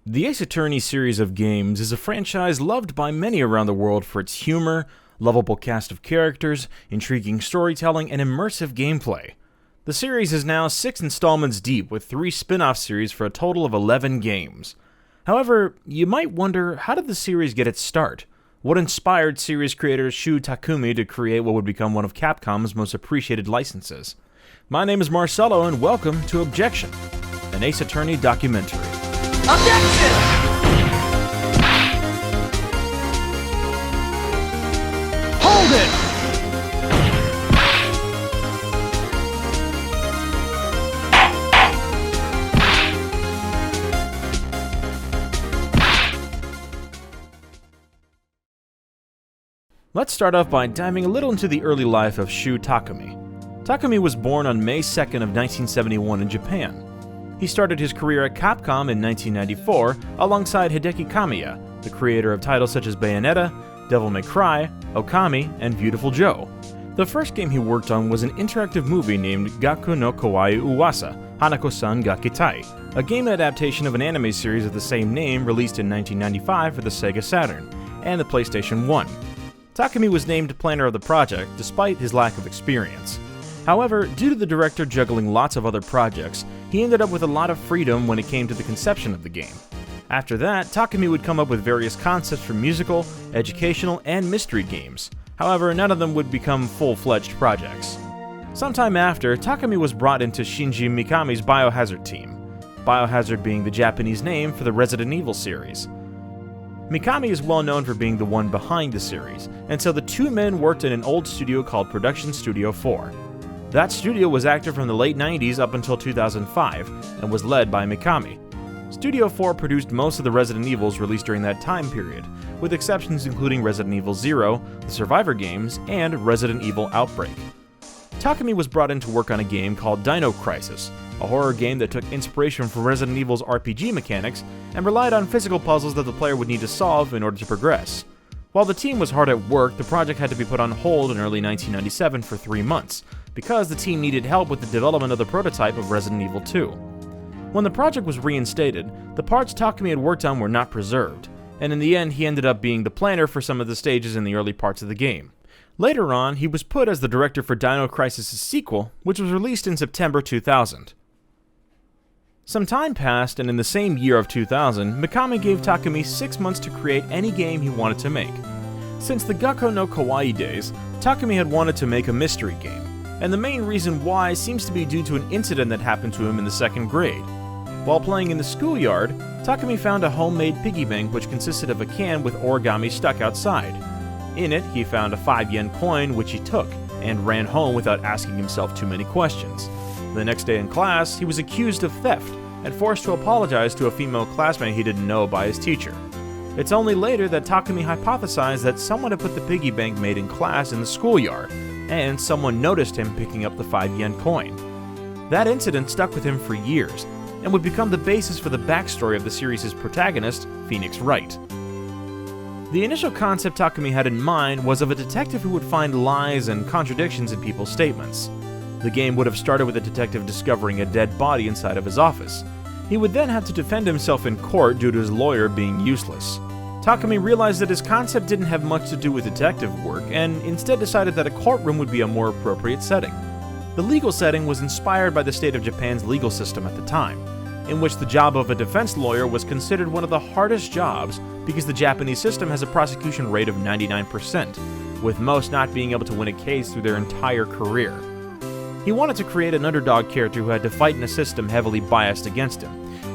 The Ace Attorney series of games is a franchise loved by many around the world for its humor, lovable cast of characters, intriguing storytelling, and immersive gameplay. The series is now 6 installments deep with 3 spin-off series for a total of 11 games. However, you might wonder, how did the series get its start? What inspired series creator Shu Takumi to create what would become one of Capcom's most appreciated licenses? My name is Marcelo and welcome to Objection, an Ace Attorney documentary. Objection! Hold it! Let's start off by diving a little into the early life of Shu Takumi. Takumi was born on May 2nd of 1971 in Japan. He started his career at Capcom in 1994 alongside Hideki Kamiya, the creator of titles such as Bayonetta, Devil May Cry, Okami, and Beautiful Joe. The first game he worked on was an interactive movie named Gaku no Kawaii Uwasa, Hanako-san ga Kitai, a game adaptation of an anime series of the same name released in 1995 for the Sega Saturn and the PlayStation 1. Takumi was named planner of the project despite his lack of experience. However, due to the director juggling lots of other projects, he ended up with a lot of freedom when it came to the conception of the game. After that, Takumi would come up with various concepts for musical, educational, and mystery games. However, none of them would become full-fledged projects. Sometime after, Takumi was brought into Shinji Mikami's Biohazard team, Biohazard being the Japanese name for the Resident Evil series. Mikami is well known for being the one behind the series, and so the two men worked in an old studio called Production Studio 4. That studio was active from the late 90s up until 2005, and was led by Mikami. Studio 4 produced most of the Resident Evils released during that time period, with exceptions including Resident Evil 0, the Survivor games, and Resident Evil Outbreak. Takumi was brought in to work on a game called Dino Crisis, a horror game that took inspiration from Resident Evil's RPG mechanics and relied on physical puzzles that the player would need to solve in order to progress. While the team was hard at work, the project had to be put on hold in early 1997 for 3 months, because the team needed help with the development of the prototype of Resident Evil 2. When the project was reinstated, the parts Takumi had worked on were not preserved, and in the end he ended up being the planner for some of the stages in the early parts of the game. Later on, he was put as the director for Dino Crisis' sequel, which was released in September 2000. Some time passed, and in the same year of 2000, Mikami gave Takumi 6 months to create any game he wanted to make. Since the Gaku no Kawaii days, Takumi had wanted to make a mystery game, and the main reason why seems to be due to an incident that happened to him in the 2nd grade. While playing in the schoolyard, Takumi found a homemade piggy bank which consisted of a can with origami stuck outside. In it, he found a 5-yen coin which he took, and ran home without asking himself too many questions. The next day in class, he was accused of theft and forced to apologize to a female classmate he didn't know by his teacher. It's only later that Takumi hypothesized that someone had put the piggy bank made in class in the schoolyard, and someone noticed him picking up the 5-yen coin. That incident stuck with him for years, and would become the basis for the backstory of the series' protagonist, Phoenix Wright. The initial concept Takumi had in mind was of a detective who would find lies and contradictions in people's statements. The game would have started with a detective discovering a dead body inside of his office. He would then have to defend himself in court due to his lawyer being useless. Takumi realized that his concept didn't have much to do with detective work, and instead decided that a courtroom would be a more appropriate setting. The legal setting was inspired by the state of Japan's legal system at the time, in which the job of a defense lawyer was considered one of the hardest jobs because the Japanese system has a prosecution rate of 99%, with most not being able to win a case through their entire career. He wanted to create an underdog character who had to fight in a system heavily biased against him.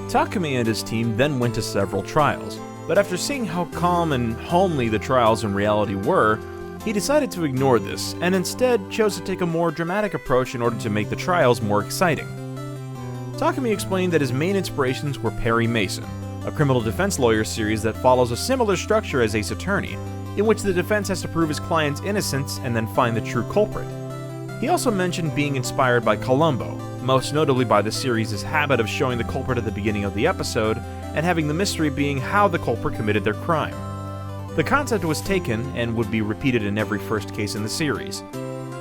Takumi and his team then went to several trials, but after seeing how calm and homely the trials in reality were, he decided to ignore this, and instead chose to take a more dramatic approach in order to make the trials more exciting. Takumi explained that his main inspirations were Perry Mason, a criminal defense lawyer series that follows a similar structure as Ace Attorney, in which the defense has to prove his client's innocence and then find the true culprit. He also mentioned being inspired by Columbo, most notably by the series' habit of showing the culprit at the beginning of the episode, and having the mystery being how the culprit committed their crime. The concept was taken and would be repeated in every first case in the series.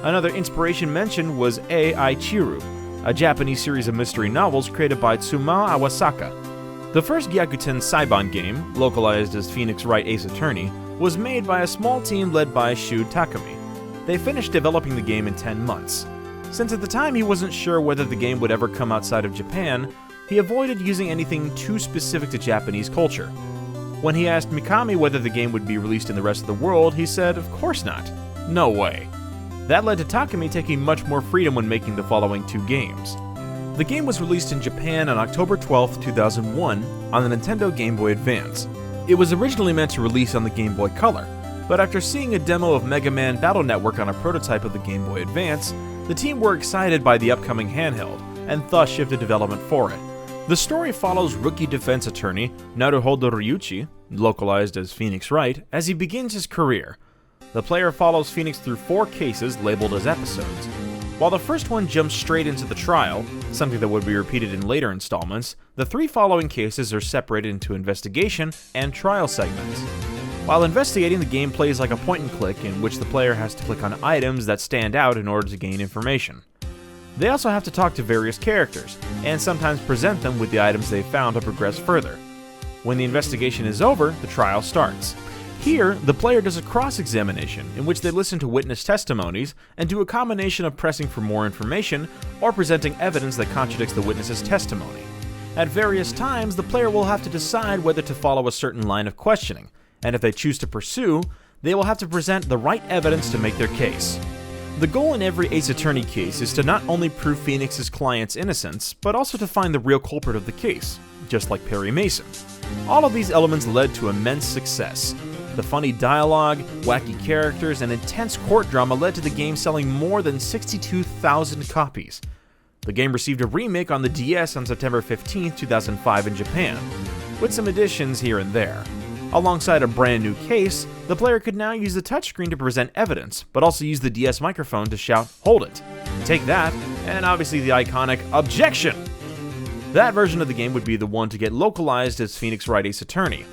Another inspiration mentioned was Aichiru, a Japanese series of mystery novels created by Tsumao Awasaka. The first Gyakuten Saiban game, localized as Phoenix Wright Ace Attorney, was made by a small team led by Shu Takumi. They finished developing the game in 10 months. Since at the time he wasn't sure whether the game would ever come outside of Japan, he avoided using anything too specific to Japanese culture. When he asked Mikami whether the game would be released in the rest of the world, he said, "Of course not. No way." That led to Takumi taking much more freedom when making the following two games. The game was released in Japan on October 12, 2001 on the Nintendo Game Boy Advance. It was originally meant to release on the Game Boy Color, but after seeing a demo of Mega Man Battle Network on a prototype of the Game Boy Advance, the team were excited by the upcoming handheld, and thus shifted development for it. The story follows rookie defense attorney Naruhodo Ryuichi, localized as Phoenix Wright, as he begins his career. The player follows Phoenix through 4 cases labeled as episodes. While the first one jumps straight into the trial, something that would be repeated in later installments, the 3 following cases are separated into investigation and trial segments. While investigating, the game plays like a point-and-click in which the player has to click on items that stand out in order to gain information. They also have to talk to various characters, and sometimes present them with the items they've found to progress further. When the investigation is over, the trial starts. Here, the player does a cross-examination in which they listen to witness testimonies and do a combination of pressing for more information or presenting evidence that contradicts the witness's testimony. At various times, the player will have to decide whether to follow a certain line of questioning, and if they choose to pursue, they will have to present the right evidence to make their case. The goal in every Ace Attorney case is to not only prove Phoenix's client's innocence, but also to find the real culprit of the case, just like Perry Mason. All of these elements led to immense success. The funny dialogue, wacky characters, and intense court drama led to the game selling more than 62,000 copies. The game received a remake on the DS on September 15, 2005 in Japan, with some additions here and there. Alongside a brand new case, the player could now use the touchscreen to present evidence, but also use the DS microphone to shout, "Hold it," "Take that," and obviously the iconic "Objection!" That version of the game would be the one to get localized as Phoenix Wright Ace Attorney,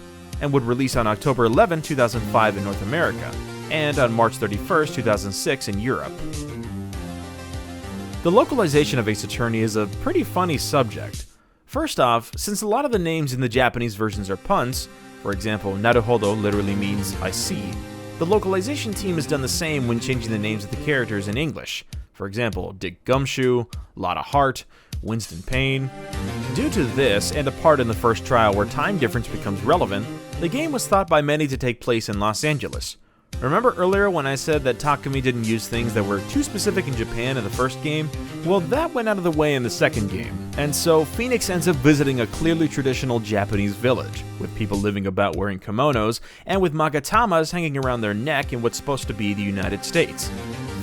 and would release on October 11, 2005 in North America, and on March 31, 2006 in Europe. The localization of Ace Attorney is a pretty funny subject. First off, since a lot of the names in the Japanese versions are puns, for example, Naruhodo literally means "I see," the localization team has done the same when changing the names of the characters in English. For example, Dick Gumshoe, Lotta Hart, Winston Payne. Due to this, and a part in the first trial where time difference becomes relevant, the game was thought by many to take place in Los Angeles. Remember earlier when I said that Takumi didn't use things that were too specific in Japan in the first game? Well, that went out of the way in the second game, and so Phoenix ends up visiting a clearly traditional Japanese village, with people living about wearing kimonos, and with magatamas hanging around their neck in what's supposed to be the United States.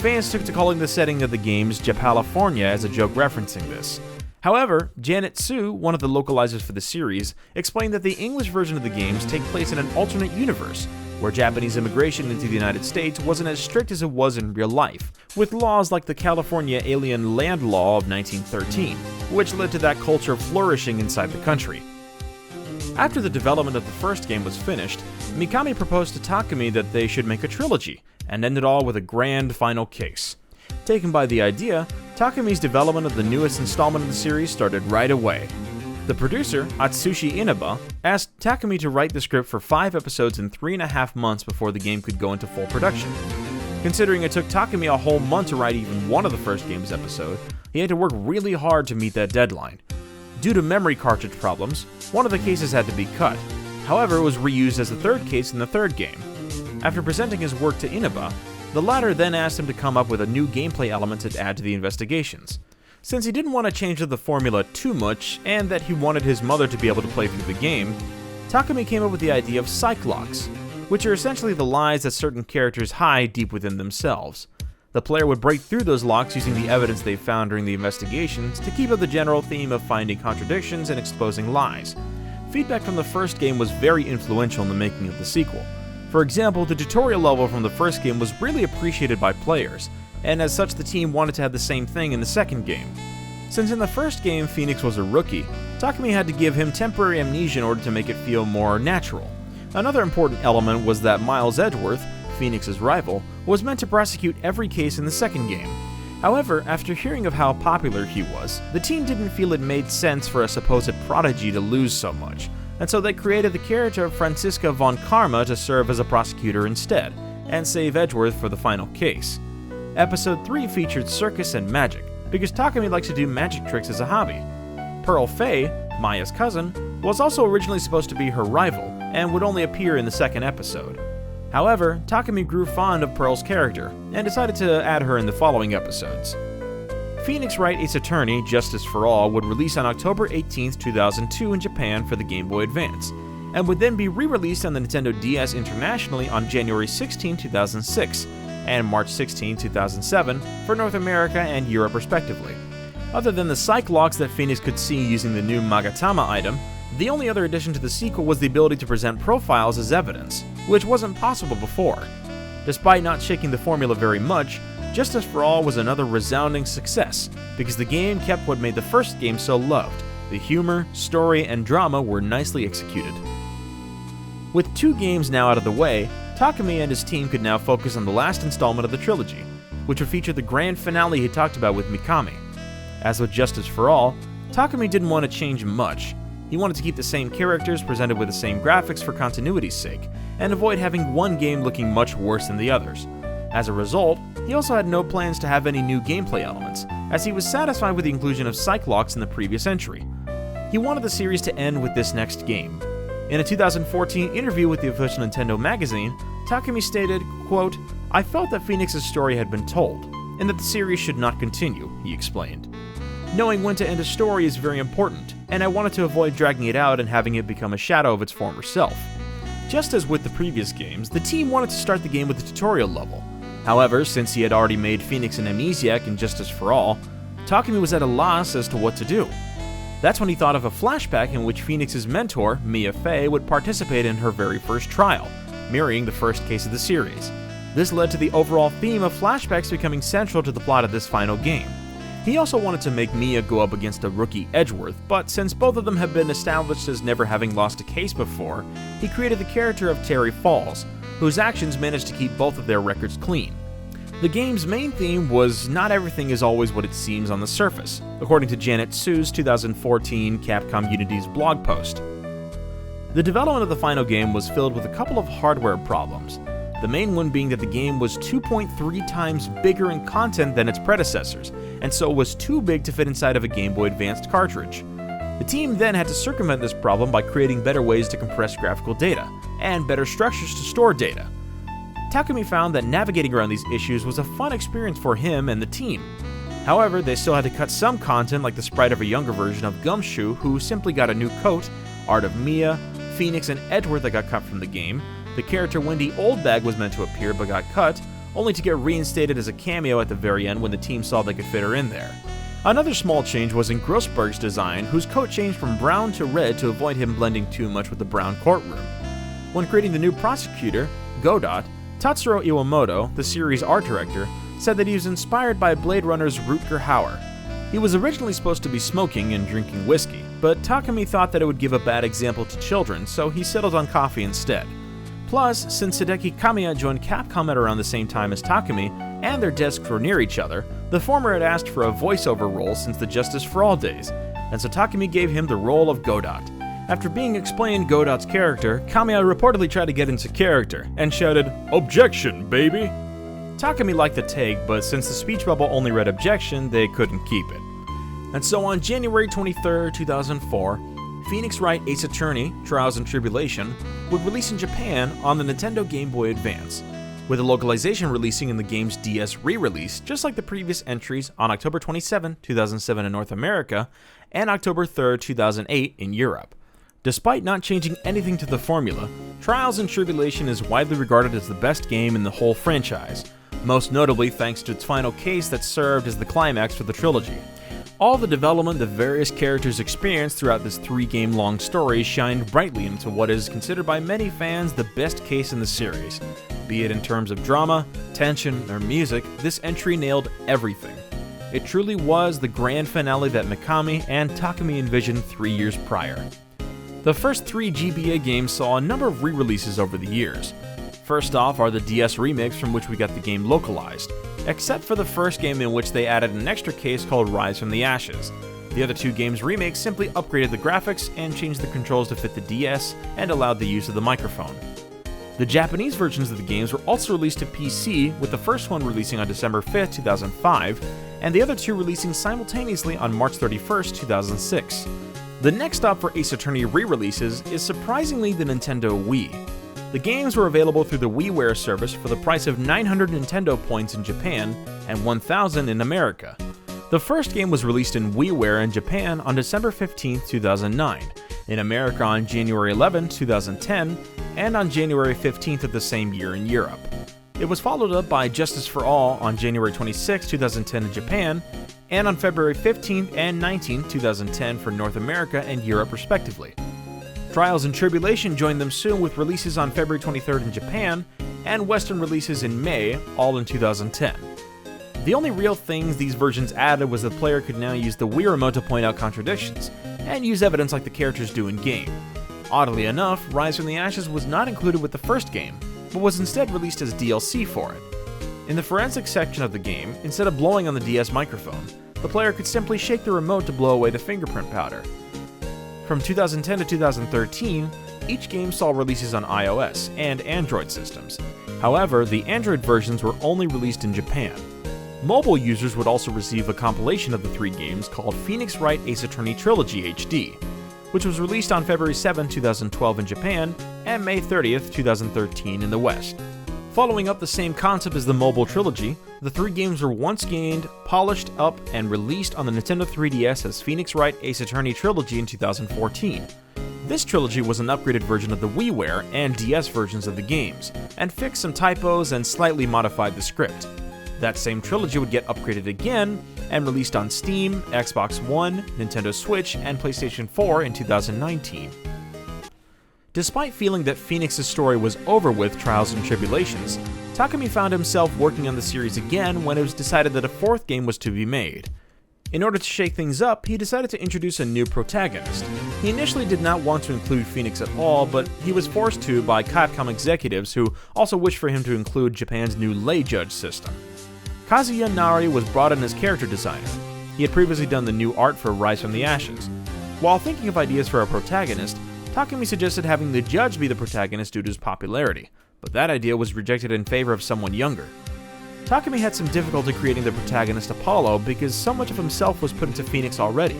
Fans took to calling the setting of the games Japalifornia as a joke referencing this. However, Janet Su, one of the localizers for the series, explained that the English version of the games take place in an alternate universe, where Japanese immigration into the United States wasn't as strict as it was in real life, with laws like the California Alien Land Law of 1913, which led to that culture flourishing inside the country. After the development of the first game was finished, Mikami proposed to Takumi that they should make a trilogy, and end it all with a grand final case. Taken by the idea, Takumi's development of the newest installment of the series started right away. The producer, Atsushi Inaba, asked Takumi to write the script for 5 episodes in 3.5 months before the game could go into full production. Considering it took Takumi a whole month to write even one of the first game's episodes, he had to work really hard to meet that deadline. Due to memory cartridge problems, one of the cases had to be cut. However, it was reused as the third case in the third game. After presenting his work to Inaba, the latter then asked him to come up with a new gameplay element to add to the investigations. Since he didn't want to change the formula too much, and that he wanted his mother to be able to play through the game, Takumi came up with the idea of psych locks, which are essentially the lies that certain characters hide deep within themselves. The player would break through those locks using the evidence they found during the investigations to keep up the general theme of finding contradictions and exposing lies. Feedback from the first game was very influential in the making of the sequel. For example, the tutorial level from the first game was really appreciated by players, and as such the team wanted to have the same thing in the second game. Since in the first game Phoenix was a rookie, Takumi had to give him temporary amnesia in order to make it feel more natural. Another important element was that Miles Edgeworth, Phoenix's rival, was meant to prosecute every case in the second game. However, after hearing of how popular he was, the team didn't feel it made sense for a supposed prodigy to lose so much, and so they created the character of Franziska von Karma to serve as a prosecutor instead, and save Edgeworth for the final case. Episode 3 featured circus and magic, because Takumi likes to do magic tricks as a hobby. Pearl Fay, Maya's cousin, was also originally supposed to be her rival, and would only appear in the second episode. However, Takumi grew fond of Pearl's character, and decided to add her in the following episodes. Phoenix Wright Ace Attorney Justice for All would release on October 18, 2002 in Japan for the Game Boy Advance, and would then be re-released on the Nintendo DS internationally on January 16, 2006, and March 16, 2007 for North America and Europe respectively. Other than the psych locks that Phoenix could see using the new Magatama item, the only other addition to the sequel was the ability to present profiles as evidence, which wasn't possible before. Despite not shaking the formula very much, Justice for All was another resounding success, because the game kept what made the first game so loved. The humor, story, and drama were nicely executed. With 2 games now out of the way, Takumi and his team could now focus on the last installment of the trilogy, which would feature the grand finale he talked about with Mikami. As with Justice for All, Takumi didn't want to change much. He wanted to keep the same characters presented with the same graphics for continuity's sake, and avoid having one game looking much worse than the others. As a result, he also had no plans to have any new gameplay elements, as he was satisfied with the inclusion of psych locks in the previous entry. He wanted the series to end with this next game. In a 2014 interview with the official Nintendo magazine, Takumi stated, quote, "I felt that Phoenix's story had been told, and that the series should not continue," he explained. "Knowing when to end a story is very important, and I wanted to avoid dragging it out and having it become a shadow of its former self." Just as with the previous games, the team wanted to start the game with a tutorial level. However, since he had already made Phoenix an amnesiac in Justice for All, Takumi was at a loss as to what to do. That's when he thought of a flashback in which Phoenix's mentor, Mia Fey, would participate in her very first trial, mirroring the first case of the series. This led to the overall theme of flashbacks becoming central to the plot of this final game. He also wanted to make Mia go up against a rookie Edgeworth, but since both of them have been established as never having lost a case before, he created the character of Terry Falls, whose actions managed to keep both of their records clean. The game's main theme was not everything is always what it seems on the surface, according to Janet Sue's 2014 Capcom Unity's blog post. The development of the final game was filled with a couple of hardware problems, the main one being that the game was 2.3 times bigger in content than its predecessors, and so was too big to fit inside of a Game Boy Advanced cartridge. The team then had to circumvent this problem by creating better ways to compress graphical data, and better structures to store data. Takumi found that navigating around these issues was a fun experience for him and the team. However, they still had to cut some content like the sprite of a younger version of Gumshoe who simply got a new coat, art of Mia, Phoenix and Edgeworth that got cut from the game, the character Wendy Oldbag was meant to appear but got cut, only to get reinstated as a cameo at the very end when the team saw they could fit her in there. Another small change was in Grossberg's design, whose coat changed from brown to red to avoid him blending too much with the brown courtroom. When creating the new prosecutor, Godot, Tatsuro Iwamoto, the series' art director, said that he was inspired by Blade Runner's Rutger Hauer. He was originally supposed to be smoking and drinking whiskey, but Takumi thought that it would give a bad example to children, so he settled on coffee instead. Plus, since Hideki Kamiya joined Capcom at around the same time as Takumi, and their desks were near each other, the former had asked for a voiceover role since the Justice for All days, and so Takumi gave him the role of Godot. After being explained Godot's character, Kamiya reportedly tried to get into character, and shouted, "Objection, baby!" Takumi liked the take, but since the speech bubble only read objection, they couldn't keep it. And so on January 23, 2004, Phoenix Wright Ace Attorney, Trials and Tribulation, would release in Japan on the Nintendo Game Boy Advance, with the localization releasing in the game's DS re-release, just like the previous entries on October 27, 2007 in North America, and October 3, 2008 in Europe. Despite not changing anything to the formula, Trials and Tribulation is widely regarded as the best game in the whole franchise, most notably thanks to its final case that served as the climax for the trilogy. All the development the various characters experienced throughout this 3-game-long story shined brightly into what is considered by many fans the best case in the series. Be it in terms of drama, tension, or music, this entry nailed everything. It truly was the grand finale that Mikami and Takumi envisioned 3 years prior. The first 3 GBA games saw a number of re-releases over the years. First off are the DS remakes, from which we got the game localized, except for the first game, in which they added an extra case called Rise from the Ashes. The other two games' remakes simply upgraded the graphics and changed the controls to fit the DS and allowed the use of the microphone. The Japanese versions of the games were also released to PC, with the first one releasing on December 5, 2005, and the other two releasing simultaneously on March 31, 2006. The next stop for Ace Attorney re-releases is surprisingly the Nintendo Wii. The games were available through the WiiWare service for the price of 900 Nintendo points in Japan and 1,000 in America. The first game was released in WiiWare in Japan on December 15, 2009, in America on January 11, 2010, and on January 15th of the same year in Europe. It was followed up by Justice for All on January 26, 2010 in Japan, and on February 15th and 19th, 2010 for North America and Europe respectively. Trials and Tribulation joined them soon, with releases on February 23rd in Japan, and Western releases in May, all in 2010. The only real things these versions added was the player could now use the Wii Remote to point out contradictions, and use evidence like the characters do in-game. Oddly enough, Rise from the Ashes was not included with the first game, but was instead released as DLC for it. In the forensics section of the game, instead of blowing on the DS microphone, the player could simply shake the remote to blow away the fingerprint powder. From 2010 to 2013, each game saw releases on iOS and Android systems. However, the Android versions were only released in Japan. Mobile users would also receive a compilation of the three games called Phoenix Wright Ace Attorney Trilogy HD, which was released on February 7, 2012 in Japan and May 30, 2013 in the West. Following up the same concept as the mobile trilogy, the three games were once again polished up and released on the Nintendo 3DS as Phoenix Wright Ace Attorney Trilogy in 2014. This trilogy was an upgraded version of the WiiWare and DS versions of the games, and fixed some typos and slightly modified the script. That same trilogy would get upgraded again and released on Steam, Xbox One, Nintendo Switch, and PlayStation 4 in 2019. Despite feeling that Phoenix's story was over with Trials and Tribulations, Takumi found himself working on the series again when it was decided that a fourth game was to be made. In order to shake things up, he decided to introduce a new protagonist. He initially did not want to include Phoenix at all, but he was forced to by Capcom executives, who also wished for him to include Japan's new lay judge system. Kazuya Nari was brought in as character designer. He had previously done the new art for Rise from the Ashes. While thinking of ideas for a protagonist, Takumi suggested having the judge be the protagonist due to his popularity, but that idea was rejected in favor of someone younger. Takumi had some difficulty creating the protagonist Apollo because so much of himself was put into Phoenix already.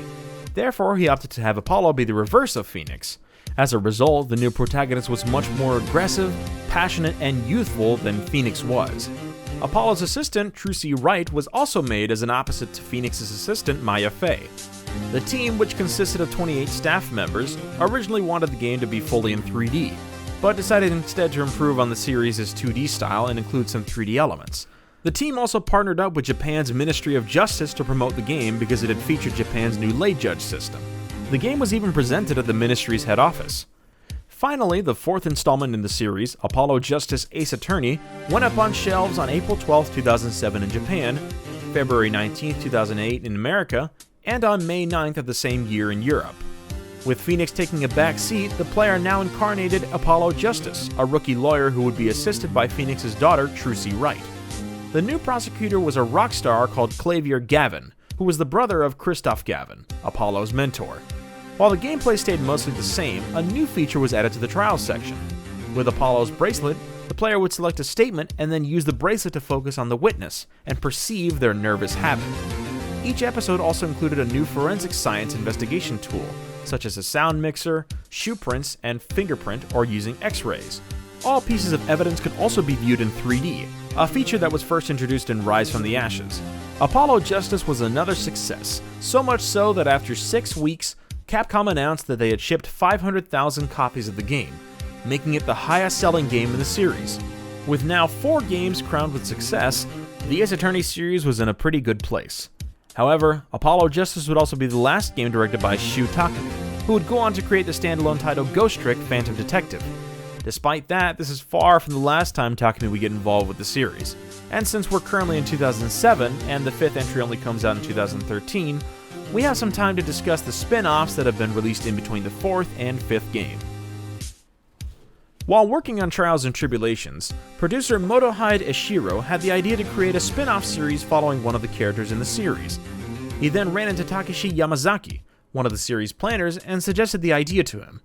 Therefore, he opted to have Apollo be the reverse of Phoenix. As a result, the new protagonist was much more aggressive, passionate, and youthful than Phoenix was. Apollo's assistant, Trucy Wright, was also made as an opposite to Phoenix's assistant, Maya Fey. The team, which consisted of 28 staff members, originally wanted the game to be fully in 3D, but decided instead to improve on the series' 2D style and include some 3D elements. The team also partnered up with Japan's Ministry of Justice to promote the game because it had featured Japan's new lay judge system. The game was even presented at the ministry's head office. Finally, the fourth installment in the series, Apollo Justice Ace Attorney, went up on shelves on April 12, 2007 in Japan, February 19, 2008 in America, and on May 9th of the same year in Europe. With Phoenix taking a back seat, the player now incarnated Apollo Justice, a rookie lawyer who would be assisted by Phoenix's daughter, Trucy Wright. The new prosecutor was a rock star called Clavier Gavin, who was the brother of Christoph Gavin, Apollo's mentor. While the gameplay stayed mostly the same, a new feature was added to the trials section. With Apollo's bracelet, the player would select a statement and then use the bracelet to focus on the witness and perceive their nervous habit. Each episode also included a new forensic science investigation tool, such as a sound mixer, shoe prints, and fingerprint, or using X-rays. All pieces of evidence could also be viewed in 3D, a feature that was first introduced in Rise from the Ashes. Apollo Justice was another success, so much so that after 6 weeks, Capcom announced that they had shipped 500,000 copies of the game, making it the highest-selling game in the series. With now 4 games crowned with success, the Ace Attorney series was in a pretty good place. However, Apollo Justice would also be the last game directed by Shu Takumi, who would go on to create the standalone title Ghost Trick Phantom Detective. Despite that, this is far from the last time Takumi would get involved with the series, and since we're currently in 2007 and the 5th entry only comes out in 2013, we have some time to discuss the spin-offs that have been released in between the 4th and 5th game. While working on Trials and Tribulations, producer Motohide Eshiro had the idea to create a spin-off series following one of the characters in the series. He then ran into Takeshi Yamazaki, one of the series planners, and suggested the idea to him.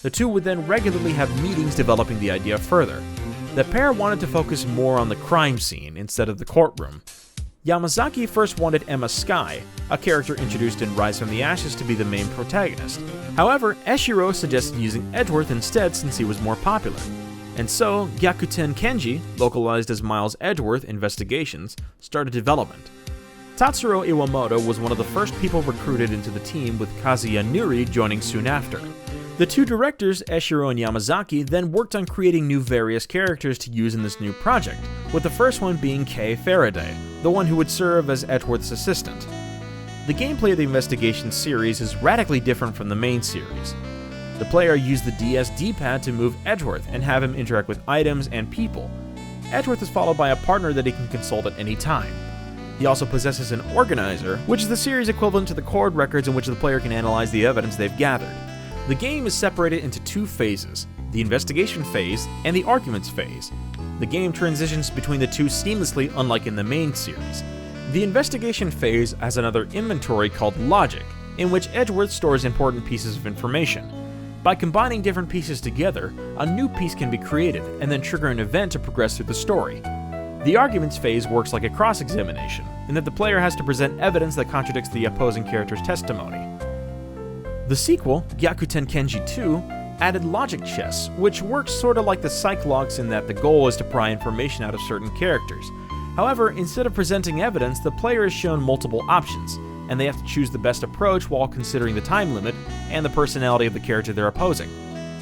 The two would then regularly have meetings developing the idea further. The pair wanted to focus more on the crime scene instead of the courtroom. Yamazaki first wanted Emma Sky, a character introduced in Rise from the Ashes, to be the main protagonist. However, Eshiro suggested using Edgeworth instead since he was more popular. And so, Gyakuten Kenji, localized as Miles Edgeworth Investigations, started development. Tatsuro Iwamoto was one of the first people recruited into the team, with Kazuya Nuri joining soon after. The two directors, Eshiro and Yamazaki, then worked on creating new various characters to use in this new project, with the first one being Kay Faraday, the one who would serve as Edgeworth's assistant. The gameplay of the Investigation series is radically different from the main series. The player used the DS D-pad to move Edgeworth and have him interact with items and people. Edgeworth is followed by a partner that he can consult at any time. He also possesses an organizer, which is the series equivalent to the court records in which the player can analyze the evidence they've gathered. The game is separated into two phases, the investigation phase and the arguments phase. The game transitions between the two seamlessly, unlike in the main series. The investigation phase has another inventory called Logic, in which Edgeworth stores important pieces of information. By combining different pieces together, a new piece can be created and then trigger an event to progress through the story. The arguments phase works like a cross-examination, in that the player has to present evidence that contradicts the opposing character's testimony. The sequel, Gyakuten Kenji 2, added logic chess, which works sorta like the Cyclogs in that the goal is to pry information out of certain characters. However, instead of presenting evidence, the player is shown multiple options, and they have to choose the best approach while considering the time limit and the personality of the character they're opposing.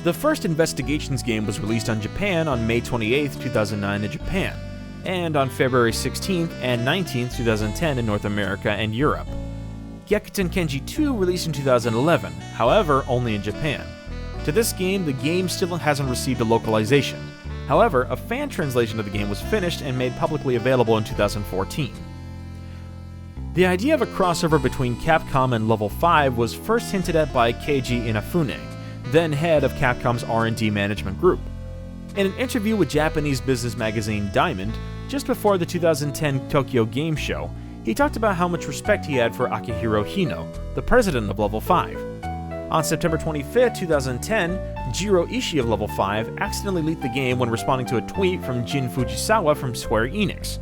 The first Investigations game was released on Japan on May 28, 2009 in Japan, and on February 16th and 19th, 2010 in North America and Europe. Gyakuten Kenji 2 released in 2011, however, only in Japan. To this game, the game still hasn't received a localization. However, a fan translation of the game was finished and made publicly available in 2014. The idea of a crossover between Capcom and Level 5 was first hinted at by Keiji Inafune, then head of Capcom's R&D management group. In an interview with Japanese business magazine Diamond, just before the 2010 Tokyo Game Show, he talked about how much respect he had for Akihiro Hino, the president of Level 5. On September 25, 2010, Jiro Ishii of Level 5 accidentally leaked the game when responding to a tweet from Jin Fujisawa from Square Enix.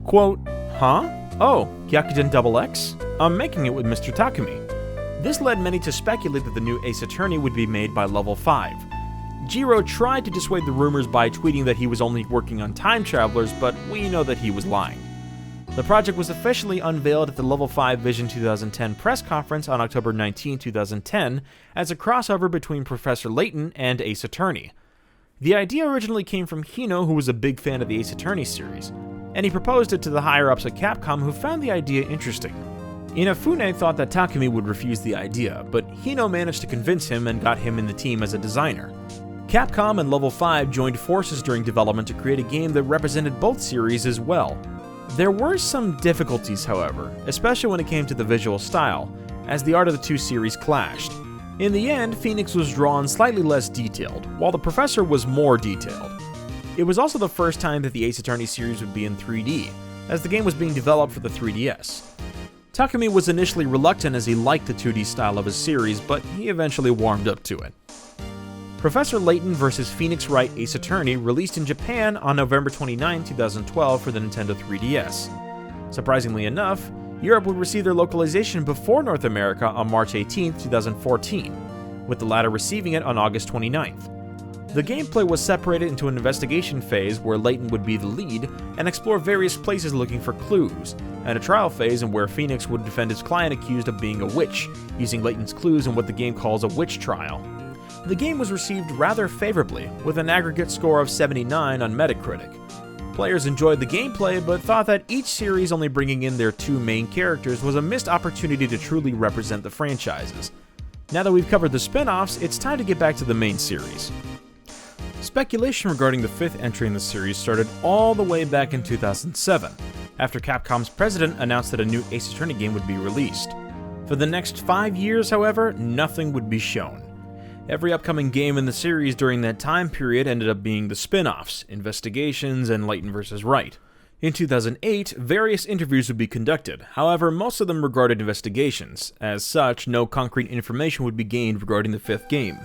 Quote, "Huh? Oh, Gyakuten XX? I'm making it with Mr. Takumi." This led many to speculate that the new Ace Attorney would be made by Level 5. Jiro tried to dissuade the rumors by tweeting that he was only working on Time Travelers, but we know that he was lying. The project was officially unveiled at the Level 5 Vision 2010 press conference on October 19, 2010, as a crossover between Professor Layton and Ace Attorney. The idea originally came from Hino, who was a big fan of the Ace Attorney series, and he proposed it to the higher-ups at Capcom, who found the idea interesting. Inafune thought that Takumi would refuse the idea, but Hino managed to convince him and got him in the team as a designer. Capcom and Level 5 joined forces during development to create a game that represented both series as well. There were some difficulties, however, especially when it came to the visual style, as the art of the two series clashed. In the end, Phoenix was drawn slightly less detailed, while the Professor was more detailed. It was also the first time that the Ace Attorney series would be in 3D, as the game was being developed for the 3DS. Takumi was initially reluctant as he liked the 2D style of his series, but he eventually warmed up to it. Professor Layton vs. Phoenix Wright Ace Attorney released in Japan on November 29, 2012 for the Nintendo 3DS. Surprisingly enough, Europe would receive their localization before North America on March 18, 2014, with the latter receiving it on August 29th. The gameplay was separated into an investigation phase where Layton would be the lead and explore various places looking for clues, and a trial phase in where Phoenix would defend his client accused of being a witch, using Layton's clues in what the game calls a witch trial. The game was received rather favorably, with an aggregate score of 79 on Metacritic. Players enjoyed the gameplay, but thought that each series only bringing in their two main characters was a missed opportunity to truly represent the franchises. Now that we've covered the spin-offs, it's time to get back to the main series. Speculation regarding the fifth entry in the series started all the way back in 2007, after Capcom's president announced that a new Ace Attorney game would be released. For the next 5 years, however, nothing would be shown. Every upcoming game in the series during that time period ended up being the spin-offs, Investigations, and Layton vs. Wright. In 2008, various interviews would be conducted, however most of them regarded Investigations. As such, no concrete information would be gained regarding the fifth game.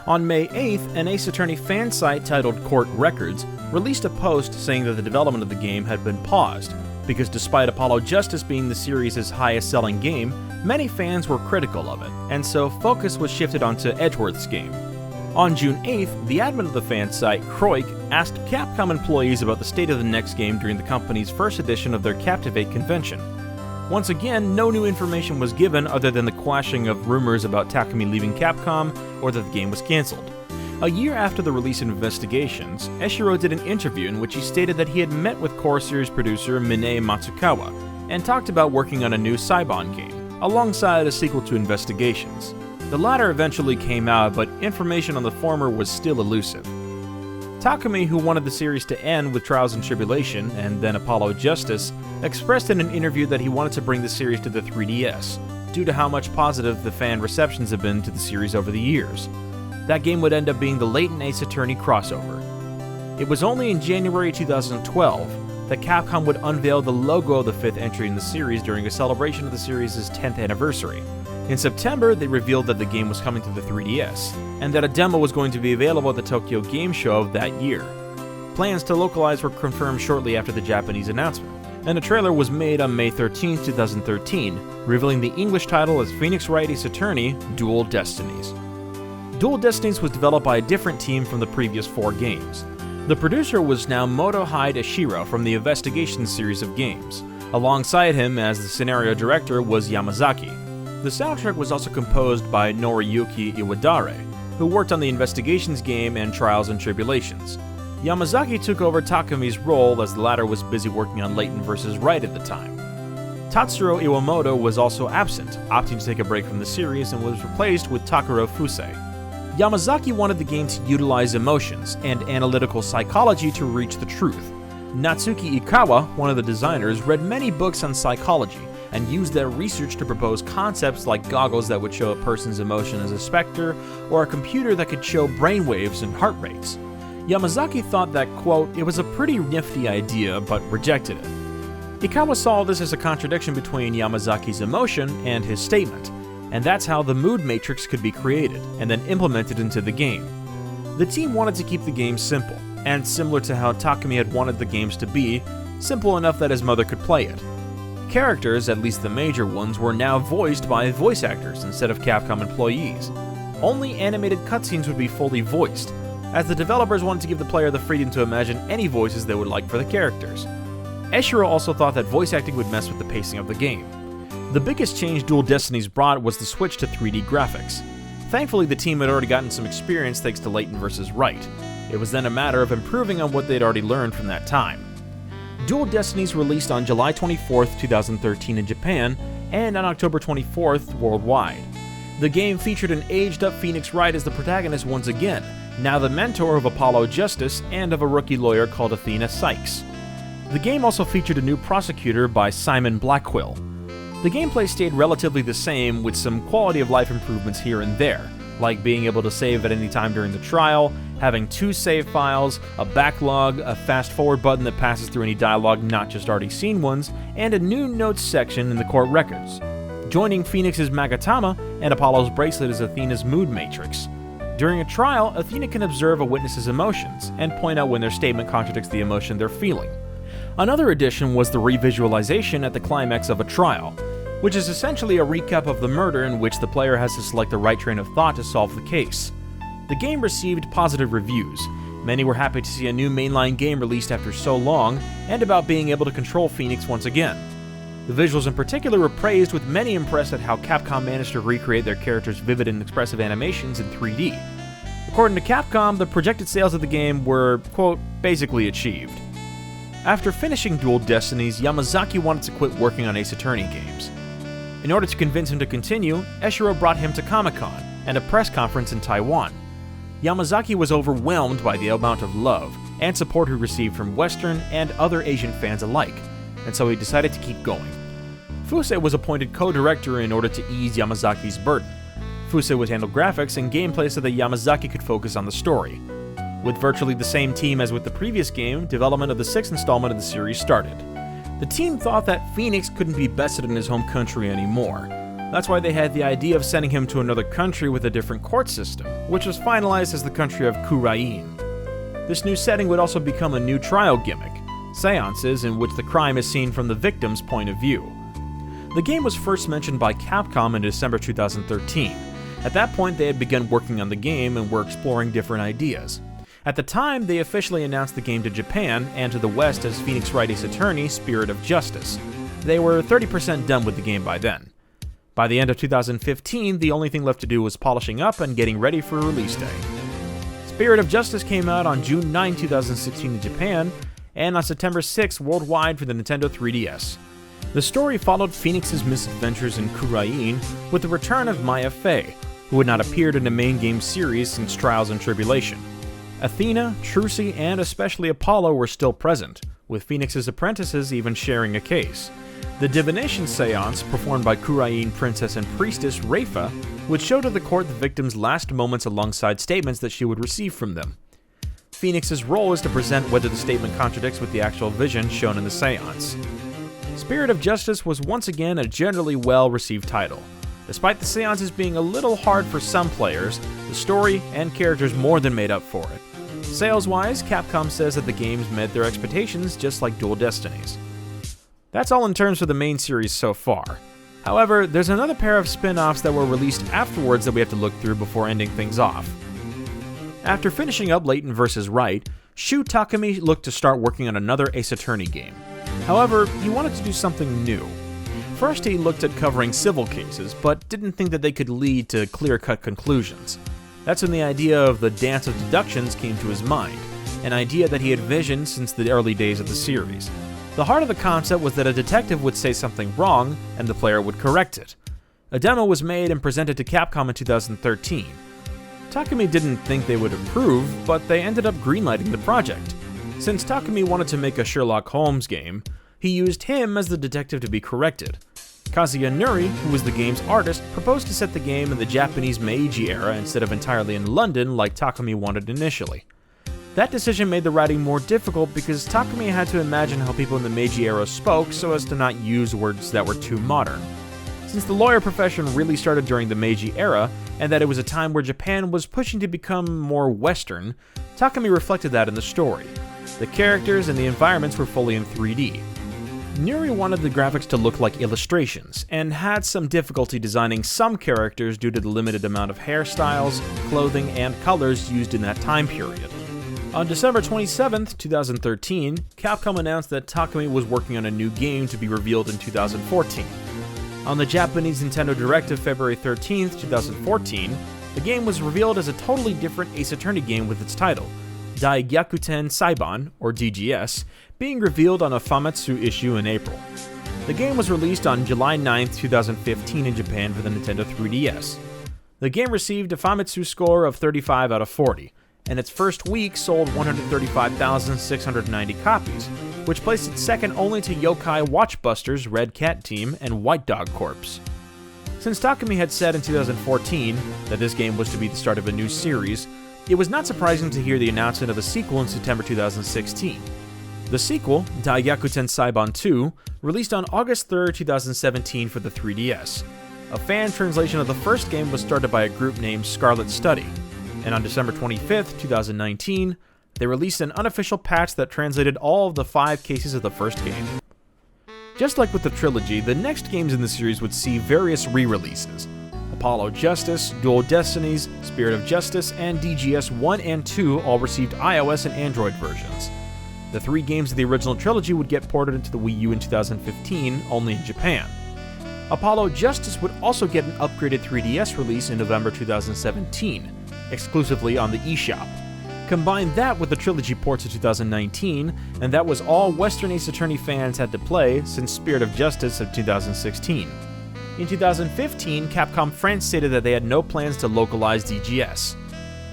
On May 8th, an Ace Attorney fan site titled Court Records released a post saying that the development of the game had been paused, because despite Apollo Justice being the series' highest-selling game, many fans were critical of it, and so focus was shifted onto Edgeworth's game. On June 8th, the admin of the fan site, Kroik, asked Capcom employees about the state of the next game during the company's first edition of their Captivate convention. Once again, no new information was given other than the quashing of rumors about Takumi leaving Capcom or that the game was cancelled. A year after the release of Investigations, Eshiro did an interview in which he stated that he had met with core series producer Minei Matsukawa and talked about working on a new Saibon game, alongside a sequel to Investigations. The latter eventually came out, but information on the former was still elusive. Takumi, who wanted the series to end with Trials and Tribulation and then Apollo Justice, expressed in an interview that he wanted to bring the series to the 3DS, due to how much positive the fan receptions have been to the series over the years. That game would end up being the Layton Ace Attorney crossover. It was only in January 2012 that Capcom would unveil the logo of the fifth entry in the series during a celebration of the series' 10th anniversary. In September, they revealed that the game was coming to the 3DS, and that a demo was going to be available at the Tokyo Game Show of that year. Plans to localize were confirmed shortly after the Japanese announcement, and a trailer was made on May 13, 2013, revealing the English title as Phoenix Wright Ace Attorney: Dual Destinies. Dual Destinies was developed by a different team from the previous 4 games. The producer was now Motohide Eshiro from the Investigation series of games. Alongside him as the scenario director was Yamazaki. The soundtrack was also composed by Noriyuki Iwadare, who worked on the Investigations game and Trials and Tribulations. Yamazaki took over Takumi's role as the latter was busy working on Layton vs. Wright at the time. Tatsuro Iwamoto was also absent, opting to take a break from the series and was replaced with Takuro Fusei. Yamazaki wanted the game to utilize emotions and analytical psychology to reach the truth. Natsuki Ikawa, one of the designers, read many books on psychology and used their research to propose concepts like goggles that would show a person's emotion as a specter, or a computer that could show brainwaves and heart rates. Yamazaki thought that, quote, it was a pretty nifty idea, but rejected it. Ikawa saw this as a contradiction between Yamazaki's emotion and his statement, and that's how the mood matrix could be created, and then implemented into the game. The team wanted to keep the game simple, and similar to how Takumi had wanted the games to be, simple enough that his mother could play it. Characters, at least the major ones, were now voiced by voice actors instead of Capcom employees. Only animated cutscenes would be fully voiced, as the developers wanted to give the player the freedom to imagine any voices they would like for the characters. Eshiro also thought that voice acting would mess with the pacing of the game. The biggest change Dual Destinies brought was the switch to 3D graphics. Thankfully, the team had already gotten some experience thanks to Layton vs. Wright. It was then a matter of improving on what they'd already learned from that time. Dual Destinies released on July 24, 2013 in Japan, and on October 24th worldwide. The game featured an aged-up Phoenix Wright as the protagonist once again, now the mentor of Apollo Justice and of a rookie lawyer called Athena Sykes. The game also featured a new prosecutor by Simon Blackquill. The gameplay stayed relatively the same, with some quality of life improvements here and there, like being able to save at any time during the trial, having 2 save files, a backlog, a fast-forward button that passes through any dialogue not just already seen ones, and a new notes section in the court records. Joining Phoenix's Magatama and Apollo's bracelet is Athena's mood matrix. During a trial, Athena can observe a witness's emotions and point out when their statement contradicts the emotion they're feeling. Another addition was the revisualization at the climax of a trial, which is essentially a recap of the murder in which the player has to select the right train of thought to solve the case. The game received positive reviews. Many were happy to see a new mainline game released after so long, and about being able to control Phoenix once again. The visuals in particular were praised, with many impressed at how Capcom managed to recreate their characters' vivid and expressive animations in 3D. According to Capcom, the projected sales of the game were, quote, basically achieved. After finishing Dual Destinies, Yamazaki wanted to quit working on Ace Attorney games. In order to convince him to continue, Eshiro brought him to Comic-Con and a press conference in Taiwan. Yamazaki was overwhelmed by the amount of love and support he received from Western and other Asian fans alike, and so he decided to keep going. Fusei was appointed co-director in order to ease Yamazaki's burden. Fuse would handle graphics and gameplay so that Yamazaki could focus on the story. With virtually the same team as with the previous game, development of the 6th installment of the series started. The team thought that Phoenix couldn't be bested in his home country anymore. That's why they had the idea of sending him to another country with a different court system, which was finalized as the country of Kurain. This new setting would also become a new trial gimmick, seances in which the crime is seen from the victim's point of view. The game was first mentioned by Capcom in December 2013. At that point, they had begun working on the game and were exploring different ideas. At the time, they officially announced the game to Japan and to the West as Phoenix Wright Ace Attorney: Spirit of Justice. They were 30% done with the game by then. By the end of 2015, the only thing left to do was polishing up and getting ready for release day. Spirit of Justice came out on June 9, 2016 in Japan, and on September 6 worldwide for the Nintendo 3DS. The story followed Phoenix's misadventures in Kurain with the return of Maya Fey, who had not appeared in the main game series since Trials and Tribulation. Athena, Trucy, and especially Apollo were still present, with Phoenix's apprentices even sharing a case. The divination seance, performed by Kurain princess and priestess Reifa, would show to the court the victim's last moments alongside statements that she would receive from them. Phoenix's role is to present whether the statement contradicts with the actual vision shown in the seance. Spirit of Justice was once again a generally well-received title. Despite the seances being a little hard for some players, the story and characters more than made up for it. Sales-wise, Capcom says that the games met their expectations just like Dual Destinies. That's all in terms of the main series so far. However, there's another pair of spin-offs that were released afterwards that we have to look through before ending things off. After finishing up Layton vs. Wright, Shu Takumi looked to start working on another Ace Attorney game. However, he wanted to do something new. First, he looked at covering civil cases, but didn't think that they could lead to clear-cut conclusions. That's when the idea of the Dance of Deductions came to his mind, an idea that he had visioned since the early days of the series. The heart of the concept was that a detective would say something wrong, and the player would correct it. A demo was made and presented to Capcom in 2013. Takumi didn't think they would approve, but they ended up greenlighting the project. Since Takumi wanted to make a Sherlock Holmes game, he used him as the detective to be corrected. Kazuya Nuri, who was the game's artist, proposed to set the game in the Japanese Meiji era instead of entirely in London like Takumi wanted initially. That decision made the writing more difficult because Takumi had to imagine how people in the Meiji era spoke so as to not use words that were too modern. Since the lawyer profession really started during the Meiji era, and that it was a time where Japan was pushing to become more Western, Takumi reflected that in the story. The characters and the environments were fully in 3D. Nuri wanted the graphics to look like illustrations, and had some difficulty designing some characters due to the limited amount of hairstyles, clothing, and colors used in that time period. On December 27, 2013, Capcom announced that Takumi was working on a new game to be revealed in 2014. On the Japanese Nintendo Direct of February 13, 2014, the game was revealed as a totally different Ace Attorney game with its title, Daigyakuten Saiban, or DGS, being revealed on a Famitsu issue in April. The game was released on July 9, 2015 in Japan for the Nintendo 3DS. The game received a Famitsu score of 35 out of 40, and its first week sold 135,690 copies, which placed it second only to Yokai Watchbusters' Red Cat Team and White Dog Corps. Since Takumi had said in 2014 that this game was to be the start of a new series, it was not surprising to hear the announcement of a sequel in September 2016. The sequel, Daigyakuten Saiban 2, released on August 3, 2017 for the 3DS. A fan translation of the first game was started by a group named Scarlet Study, and on December 25, 2019, they released an unofficial patch that translated all of the 5 cases of the first game. Just like with the trilogy, the next games in the series would see various re-releases. Apollo Justice, Dual Destinies, Spirit of Justice, and DGS 1 and 2 all received iOS and Android versions. The 3 games of the original trilogy would get ported into the Wii U in 2015, only in Japan. Apollo Justice would also get an upgraded 3DS release in November 2017, exclusively on the eShop. Combine that with the trilogy ports of 2019, and that was all Western Ace Attorney fans had to play since Spirit of Justice of 2016. In 2015, Capcom France stated that they had no plans to localize DGS.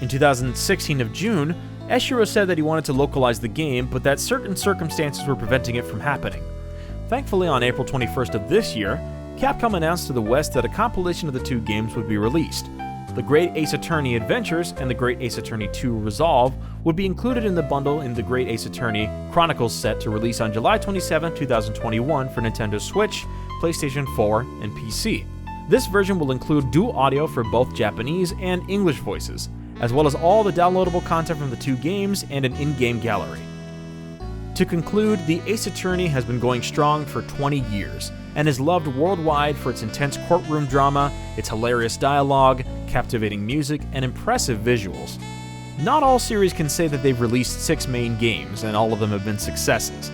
In 2016 of June, Eshiro said that he wanted to localize the game, but that certain circumstances were preventing it from happening. Thankfully, on April 21st of this year, Capcom announced to the West that a compilation of the 2 games would be released, The Great Ace Attorney Adventures and The Great Ace Attorney 2 Resolve would be included in the bundle in the Great Ace Attorney Chronicles set to release on July 27, 2021 for Nintendo Switch, PlayStation 4, and PC. This version will include dual audio for both Japanese and English voices, as well as all the downloadable content from the two games and an in-game gallery. To conclude, the Ace Attorney has been going strong for 20 years, and is loved worldwide for its intense courtroom drama, its hilarious dialogue, captivating music, and impressive visuals. Not all series can say that they've released 6 main games, and all of them have been successes.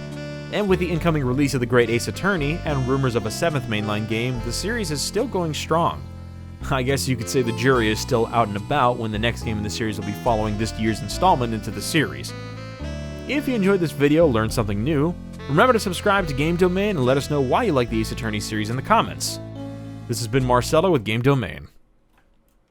And with the incoming release of The Great Ace Attorney, and rumors of a 7th mainline game, the series is still going strong. I guess you could say the jury is still out and about when the next game in the series will be following this year's installment into the series. If you enjoyed this video, learned something new, remember to subscribe to Game Domain and let us know why you like the Ace Attorney series in the comments. This has been Marcelo with Game Domain.